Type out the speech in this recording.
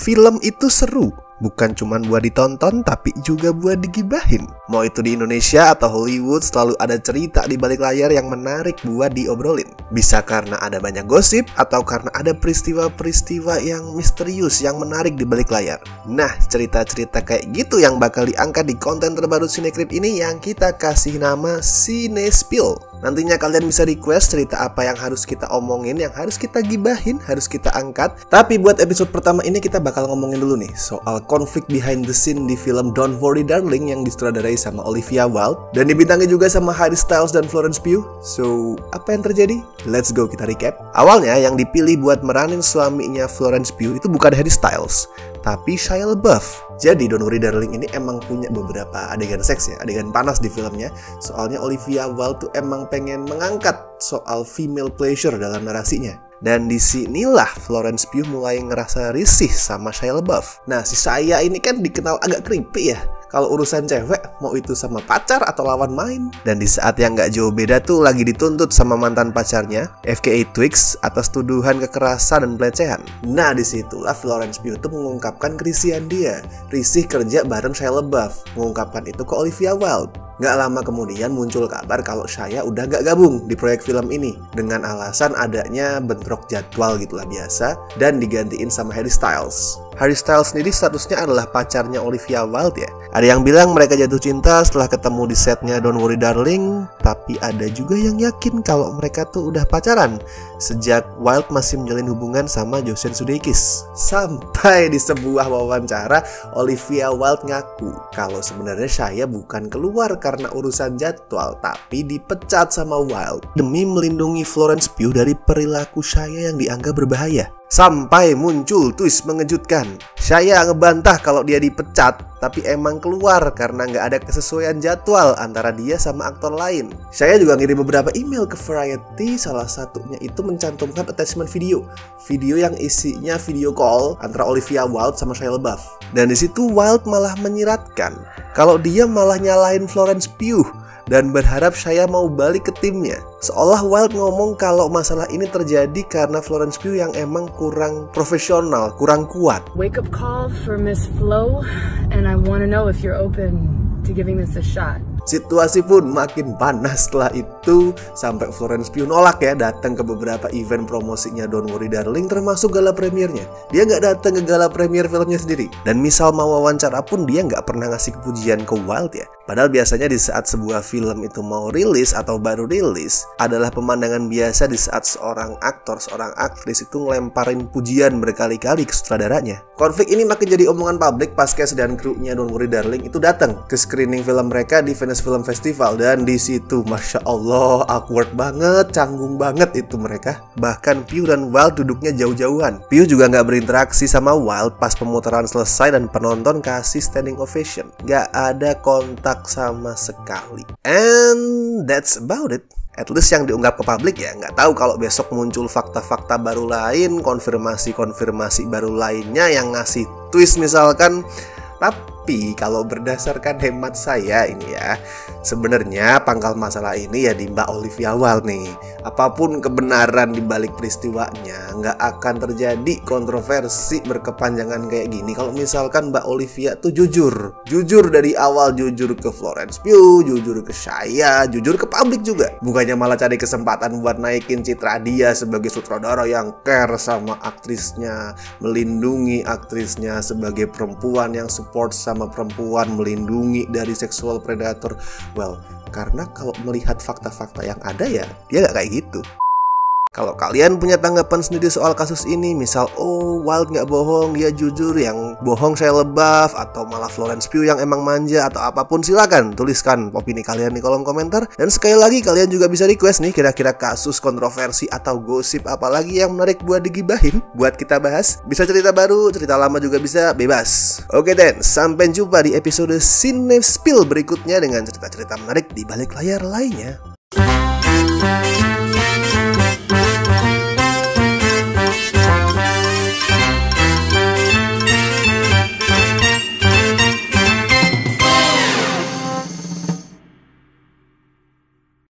film itu seru. Bukan cuma buat ditonton, tapi juga buat digibahin. Mau itu di Indonesia atau Hollywood, selalu ada cerita di balik layar yang menarik buat diobrolin. Bisa karena ada banyak gosip, atau karena ada peristiwa-peristiwa yang misterius, yang menarik di balik layar. Nah, cerita-cerita kayak gitu yang bakal diangkat di konten terbaru Cinecrip ini yang kita kasih nama Cinespill. Nantinya kalian bisa request cerita apa yang harus kita omongin, yang harus kita gibahin, harus kita angkat. Tapi buat episode pertama ini kita bakal ngomongin dulu nih soal konflik behind the scene di film Don't Worry Darling yang disutradarai sama Olivia Wilde dan dibintangi juga sama Harry Styles dan Florence Pugh. So, apa yang terjadi? Let's go kita recap. Awalnya yang dipilih buat meranin suaminya Florence Pugh itu bukan Harry Styles, tapi Shia LaBeouf. Jadi Don't Worry Darling ini emang punya beberapa adegan seks ya, adegan panas di filmnya. Soalnya Olivia Wilde tuh emang pengen mengangkat soal female pleasure dalam narasinya. Dan disinilah Florence Pugh mulai ngerasa risih sama Shia LaBeouf. Nah, si Shia ini kan dikenal agak creepy ya kalau urusan cewek, mau itu sama pacar atau lawan main. Dan di saat yang gak jauh beda tuh lagi dituntut sama mantan pacarnya, FKA Twigs, atas tuduhan kekerasan dan pelecehan. Nah, disitulah Florence Pugh tuh mengungkapkan kerisian dia, risih kerja bareng Shia LaBeouf, mengungkapkan itu ke Olivia Wilde. Gak lama kemudian muncul kabar kalau Shia udah gak gabung di proyek film ini dengan alasan adanya bentrok jadwal gitulah biasa dan digantiin sama Harry Styles. Harry Styles sendiri statusnya adalah pacarnya Olivia Wilde ya. Ada yang bilang mereka jatuh cinta setelah ketemu di setnya Don't Worry Darling, tapi ada juga yang yakin kalau mereka tuh udah pacaran sejak Wilde masih menjalin hubungan sama Jason Sudeikis. Sampai di sebuah wawancara Olivia Wilde ngaku kalau sebenarnya Shia bukan keluar karena urusan jadwal, tapi dipecat sama Wilde demi melindungi Florence Pugh dari perilaku Shia yang dianggap berbahaya. Sampai muncul twist mengejutkan. Shia ngebantah kalau dia dipecat, tapi emang keluar karena nggak ada kesesuaian jadwal antara dia sama aktor lain. Shia juga ngirim beberapa email ke Variety, salah satunya itu mencantumkan attachment video yang isinya video call antara Olivia Wilde sama Shia LaBeouf. Dan di situ Wilde malah menyiratkan kalau dia malah nyalahin Florence Pugh dan berharap Shia mau balik ke timnya. Seolah Wilde ngomong kalau masalah ini terjadi karena Florence Pugh yang emang kurang profesional, kurang kuat. Wake up call for Miss Flo, and I want to know if you're open to giving this a shot. Situasi pun makin panas setelah itu sampai Florence Pugh nolak ya datang ke beberapa event promosinya Don't Worry Darling termasuk gala premiernya. Dia nggak datang ke gala premier filmnya sendiri. Dan misal mau wawancara pun dia nggak pernah ngasih pujian ke Wilde ya. Padahal biasanya di saat sebuah film itu mau rilis atau baru rilis adalah pemandangan biasa di saat seorang aktor, seorang aktris itu ngelemparin pujian berkali-kali ke sutradaranya. Konflik ini makin jadi omongan publik pas Cast dan krunya Don't Worry Darling itu datang ke screening film mereka di Venice Film Festival. Dan di situ Masya Allah awkward banget, canggung banget itu mereka. Bahkan Pugh dan Wilde duduknya jauh-jauhan. Pugh juga nggak berinteraksi sama Wilde pas pemutaran selesai dan penonton kasih standing ovation. Nggak ada kontak sama sekali. And that's about it. At least yang diunggap ke publik ya. Nggak tahu kalau besok muncul fakta-fakta baru lain, konfirmasi baru lainnya yang ngasih twist misalkan. Tapi kalau berdasarkan hemat saya ini ya, sebenarnya pangkal masalah ini ya di Mbak Olivia Wilde nih. Apapun kebenaran di balik peristiwanya, nggak akan terjadi kontroversi berkepanjangan kayak gini kalau misalkan Mbak Olivia tuh jujur dari awal, jujur ke Florence Pugh, jujur ke Shia, jujur ke publik juga. Bukannya malah cari kesempatan buat naikin citra dia sebagai sutradara yang care sama aktrisnya, melindungi aktrisnya sebagai perempuan yang support sama perempuan, melindungi dari sexual predator. Well, karena kalau melihat fakta-fakta yang ada ya, dia nggak kayak gitu. Kalau kalian punya tanggapan sendiri soal kasus ini, misal Wilde nggak bohong, dia jujur, yang bohong Shia LaBeouf, atau malah Florence Pugh yang emang manja, atau apapun, silakan tuliskan opini kalian di kolom komentar. Dan sekali lagi kalian juga bisa request nih kira-kira kasus kontroversi atau gosip apalagi yang menarik buat digibahin, buat kita bahas. Bisa cerita baru, cerita lama juga bisa, bebas. Oke then, sampai jumpa di episode Cinespill berikutnya dengan cerita-cerita menarik di balik layar lainnya.